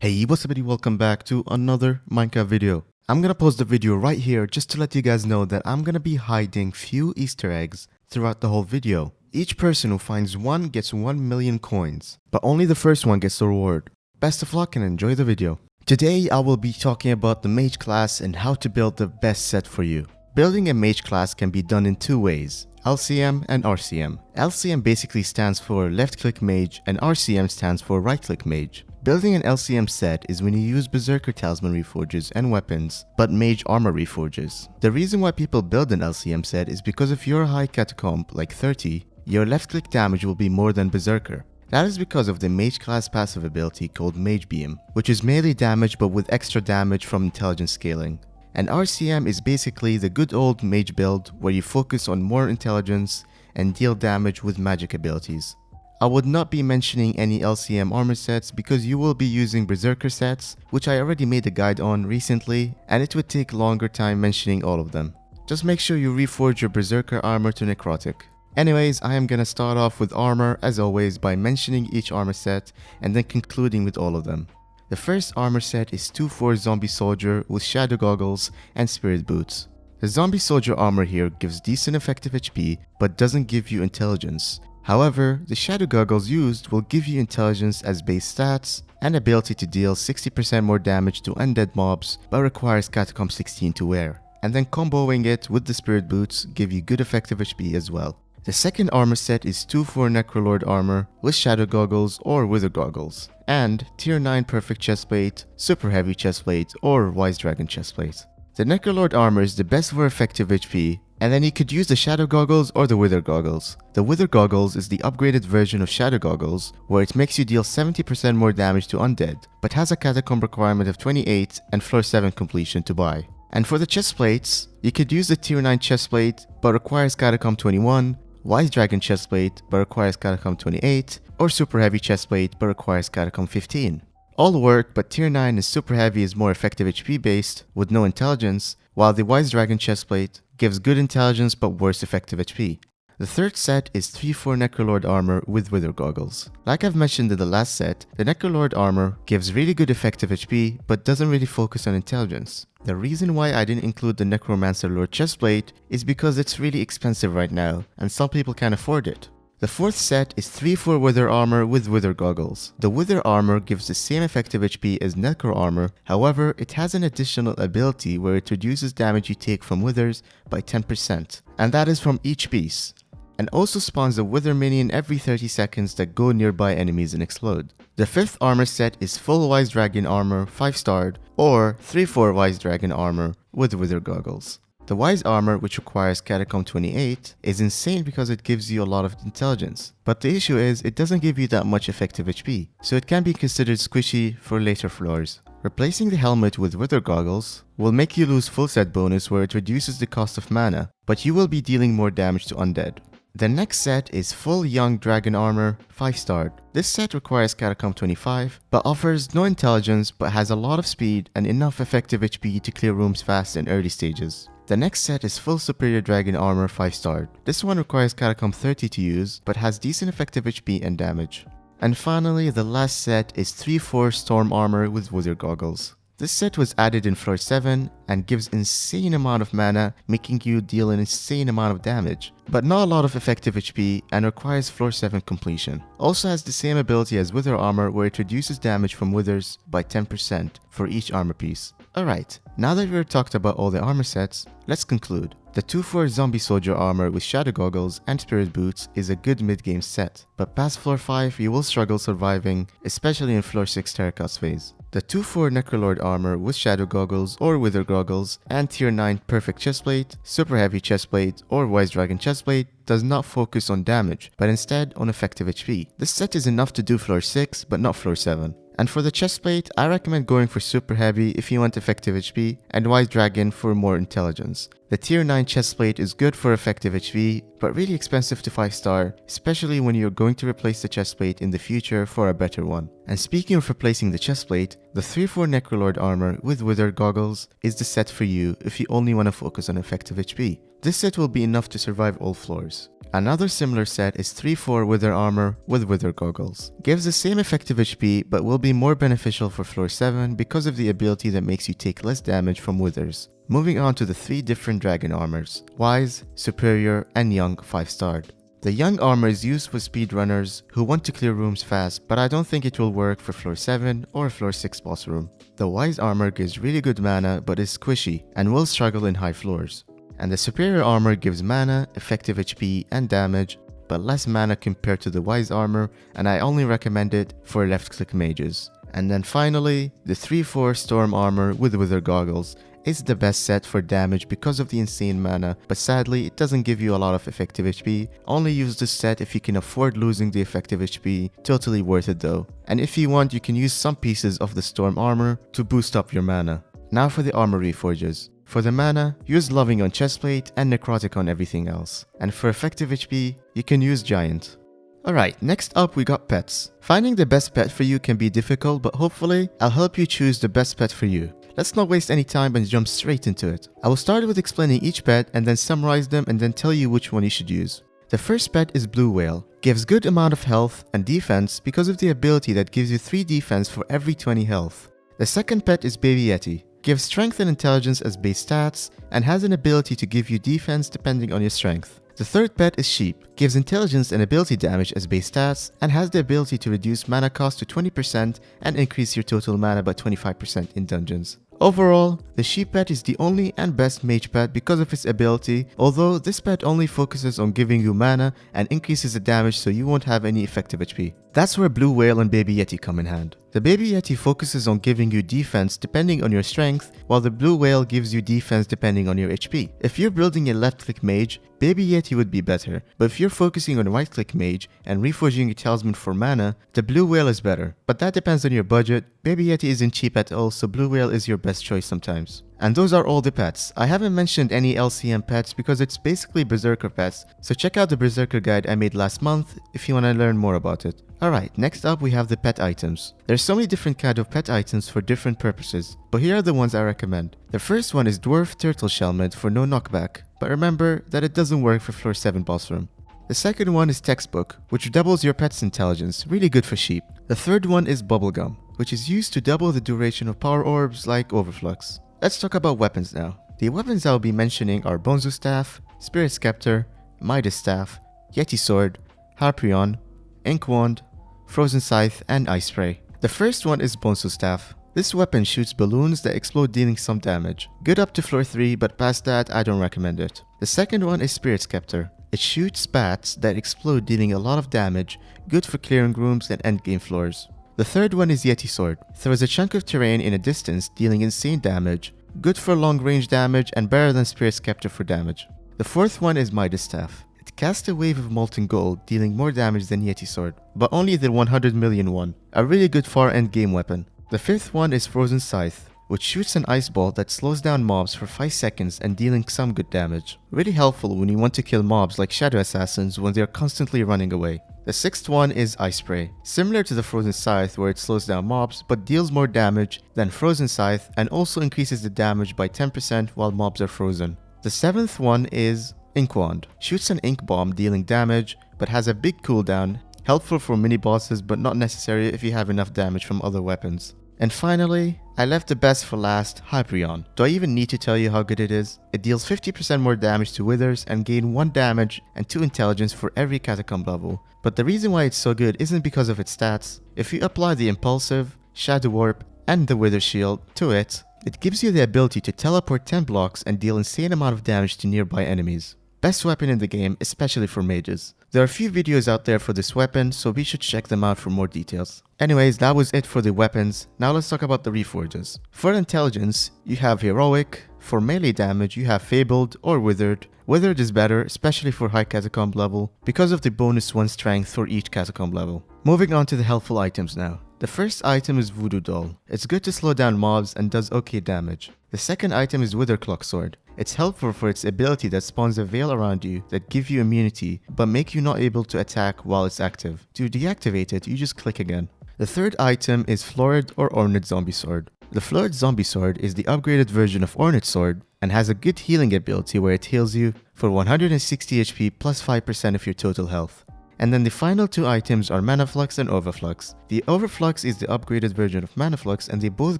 Hey, what's up, buddy? Welcome back to another Minecraft video. I'm gonna post the video right here just to let you guys know that I'm gonna be hiding few Easter eggs throughout the whole video. Each person who finds one gets 1 million coins, but only the first one gets the reward. Best of luck and enjoy the video. Today I will be talking about the Mage class and how to build the best set for you. Building a Mage class can be done in two ways: LCM and RCM. LCM basically stands for left click mage and RCM stands for right click mage. Building an LCM set is when you use Berserker Talisman reforges and weapons, but Mage armor reforges. The reason why people build an LCM set is because if you're a high catacomb like 30, your left click damage will be more than Berserker. That is because of the Mage class passive ability called Mage Beam, which is melee damage but with extra damage from intelligence scaling. And RCM is basically the good old Mage build where you focus on more intelligence and deal damage with magic abilities. I would not be mentioning any LCM armor sets because you will be using Berserker sets, which I already made a guide on recently, and it would take longer time mentioning all of them. Just make sure you reforge your Berserker armor to necrotic. Anyways, I am gonna start off with armor as always by mentioning each armor set and then concluding with all of them. The first armor set is 2-4 Zombie Soldier with Shadow Goggles and Spirit Boots. The Zombie Soldier armor here gives decent effective HP but doesn't give you intelligence. However, the Shadow Goggles used will give you intelligence as base stats and ability to deal 60% more damage to undead mobs but requires Catacomb 16 to wear. And then comboing it with the Spirit Boots give you good effective HP as well. The second armor set is 2-4 Necrolord armor with Shadow Goggles or Wither Goggles, and Tier 9 Perfect Chestplate, Super Heavy Chestplate or Wise Dragon Chestplate. The Necrolord armor is the best for effective HP, and then you could use the Shadow Goggles or the Wither Goggles. The Wither Goggles is the upgraded version of Shadow Goggles, where it makes you deal 70% more damage to undead, but has a Catacomb requirement of 28 and floor 7 completion to buy. And for the chestplates, you could use the Tier 9 chestplate, but requires Catacomb 21, Wise Dragon Chestplate, but requires Catacomb 28, or Super Heavy Chestplate, but requires Catacomb 15. All work, but Tier 9 and Super Heavy is more effective HP based, with no intelligence, while the Wise Dragon Chestplate gives good intelligence but worse effective HP. The third set is 3-4 Necrolord armor with Wither Goggles. Like I've mentioned in the last set, the Necrolord armor gives really good effective HP but doesn't really focus on intelligence. The reason why I didn't include the Necromancer Lord chestplate is because it's really expensive right now and some people can't afford it. The fourth set is 3-4 Wither armor with Wither Goggles. The Wither armor gives the same effective HP as Necro armor, however it has an additional ability where it reduces damage you take from withers by 10%, and that is from each piece, and also spawns a Wither minion every 30 seconds that go nearby enemies and explode. The fifth armor set is full Wise Dragon armor 5-starred or 3-4 Wise Dragon armor with Wither Goggles. The Wise armor, which requires Catacomb 28, is insane because it gives you a lot of intelligence, but the issue is it doesn't give you that much effective HP, so it can be considered squishy for later floors. Replacing the helmet with Wither Goggles will make you lose full set bonus where it reduces the cost of mana, but you will be dealing more damage to undead. The next set is full Young Dragon armor 5-starred. This set requires Catacomb 25 but offers no intelligence but has a lot of speed and enough effective HP to clear rooms fast in early stages. The next set is full Superior Dragon armor 5-starred. This one requires Catacomb 30 to use but has decent effective HP and damage. And finally, the last set is 3-4 Storm armor with Wither Goggles. This set was added in floor 7 and gives insane amount of mana, making you deal an insane amount of damage, but not a lot of effective HP and requires floor 7 completion. Also has the same ability as Wither armor where it reduces damage from withers by 10% for each armor piece. Alright, now that we've talked about all the armor sets, let's conclude. The 2-4 Zombie Soldier armor with Shadow Goggles and Spirit Boots is a good mid-game set, but past floor 5 you will struggle surviving, especially in floor 6 Terracotta phase. The 2-4 Necrolord armor with Shadow Goggles or Wither Goggles and Tier 9 Perfect Chestplate, Super Heavy Chestplate or Wise Dragon Chestplate does not focus on damage, but instead on effective HP. This set is enough to do floor 6 but not floor 7. And for the chestplate, I recommend going for Super Heavy if you want effective HP, and Wise Dragon for more intelligence. The Tier 9 chestplate is good for effective HP, but really expensive to 5-star, especially when you're going to replace the chestplate in the future for a better one. And speaking of replacing the chestplate, the 3-4 Necrolord armor with Wither Goggles is the set for you if you only want to focus on effective HP. This set will be enough to survive all floors. Another similar set is 3-4 Wither Armor with Wither Goggles. Gives the same effective HP but will be more beneficial for floor 7 because of the ability that makes you take less damage from withers. Moving on to the 3 different dragon armors, Wise, Superior, and Young 5-starred. The Young armor is used for speedrunners who want to clear rooms fast, but I don't think it will work for floor 7 or floor 6 boss room. The Wise armor gives really good mana but is squishy and will struggle in high floors. And the Superior armor gives mana, effective HP, and damage, but less mana compared to the Wise armor, and I only recommend it for left-click mages. And then finally, the 3-4 Storm armor with Wither Goggles is the best set for damage because of the insane mana, but sadly it doesn't give you a lot of effective HP. Only use this set if you can afford losing the effective HP, totally worth it though. And if you want, you can use some pieces of the Storm armor to boost up your mana. Now for the armor reforges. For the mana, use Loving on chestplate and Necrotic on everything else. And for effective HP, you can use Giant. Alright, next up we got pets. Finding the best pet for you can be difficult, but hopefully I'll help you choose the best pet for you. Let's not waste any time and jump straight into it. I will start with explaining each pet and then summarize them and then tell you which one you should use. The first pet is Blue Whale. Gives good amount of health and defense because of the ability that gives you 3 defense for every 20 health. The second pet is Baby Yeti. Gives strength and intelligence as base stats and has an ability to give you defense depending on your strength. The third pet is Sheep. Gives intelligence and ability damage as base stats and has the ability to reduce mana cost to 20% and increase your total mana by 25% in dungeons. Overall, the Sheep pet is the only and best mage pet because of its ability, although this pet only focuses on giving you mana and increases the damage so you won't have any effective HP. That's where Blue Whale and Baby Yeti come in hand. The Baby Yeti focuses on giving you defense depending on your strength, while the Blue Whale gives you defense depending on your HP. If you're building a left-click mage, Baby Yeti would be better, but if you're focusing on right-click mage and reforging a talisman for mana, the Blue Whale is better. But that depends on your budget. Baby Yeti isn't cheap at all, so Blue Whale is your best choice sometimes. And those are all the pets. I haven't mentioned any LCM pets because it's basically Berserker pets, so check out the Berserker guide I made last month if you want to learn more about it. Alright, next up we have the pet items. There's so many different kinds of pet items for different purposes, but here are the ones I recommend. The first one is Dwarf Turtle Shellmet for no knockback, but remember that it doesn't work for floor 7 boss room. The second one is Textbook, which doubles your pet's intelligence, really good for sheep. The third one is Bubblegum, which is used to double the duration of power orbs like Overflux. Let's talk about weapons now. The weapons I'll be mentioning are Bonzo Staff, Spirit Scepter, Midas Staff, Yeti Sword, Harpion, Ink Wand, Frozen Scythe, and Ice Spray. The first one is Bonzo Staff. This weapon shoots balloons that explode, dealing some damage. Good up to floor 3, but past that I don't recommend it. The second one is Spirit Scepter. It shoots bats that explode, dealing a lot of damage, good for clearing rooms and endgame floors. The third one is Yeti Sword. Throws a chunk of terrain in a distance, dealing insane damage, good for long range damage and better than Spirit Scepter for damage. The fourth one is Midas Staff. It casts a wave of molten gold, dealing more damage than Yeti Sword, but only the 100 million one. A really good far end game weapon. The fifth one is Frozen Scythe, which shoots an ice ball that slows down mobs for 5 seconds and dealing some good damage. Really helpful when you want to kill mobs like Shadow Assassins when they are constantly running away. The sixth one is Ice Spray, similar to the Frozen Scythe where it slows down mobs but deals more damage than Frozen Scythe and also increases the damage by 10% while mobs are frozen. The seventh one is Ink Wand. Shoots an ink bomb dealing damage but has a big cooldown, helpful for mini bosses but not necessary if you have enough damage from other weapons. And finally, I left the best for last, Hyperion. Do I even need to tell you how good it is? It deals 50% more damage to withers and gain 1 damage and 2 intelligence for every catacomb level. But the reason why it's so good isn't because of its stats. If you apply the Impulsive, Shadow Warp, and the Wither Shield to it, it gives you the ability to teleport 10 blocks and deal insane amount of damage to nearby enemies. Best weapon in the game, especially for mages. There are a few videos out there for this weapon, so be sure to check them out for more details. Anyways, that was it for the weapons. Now let's talk about the reforges. For intelligence, you have Heroic. For melee damage, you have Fabled or Withered. Withered is better, especially for high catacomb level, because of the bonus 1 strength for each catacomb level. Moving on to the helpful items now. The first item is Voodoo Doll. It's good to slow down mobs and does okay damage. The second item is Witherclock Sword. It's helpful for its ability that spawns a veil around you that give you immunity but make you not able to attack while it's active. To deactivate it, you just click again. The third item is Florid or Ornate Zombie Sword. The Florid Zombie Sword is the upgraded version of Ornate Sword and has a good healing ability where it heals you for 160 HP plus 5% of your total health. And then the final two items are Mana Flux and Overflux. The Overflux is the upgraded version of Mana Flux and they both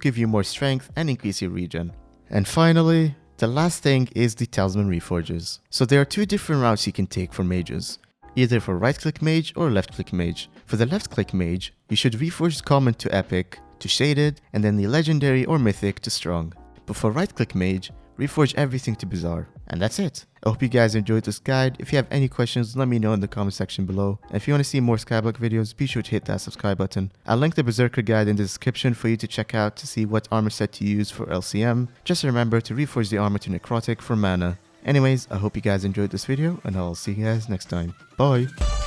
give you more strength and increase your regen. And finally, the last thing is the Talisman reforges. So there are two different routes you can take for mages, either for right click mage or left click mage. For the left click mage, you should reforge common to epic, to shaded, and then the legendary or mythic to strong. But for right click mage, reforge everything to bizarre. And that's it. I hope you guys enjoyed this guide. If you have any questions, let me know in the comment section below. And if you want to see more Skyblock videos, be sure to hit that subscribe button. I'll link the Berserker guide in the description for you to check out to see what armor set to use for LCM. Just remember to reforge the armor to necrotic for mana. Anyways, I hope you guys enjoyed this video and I'll see you guys next time. Bye!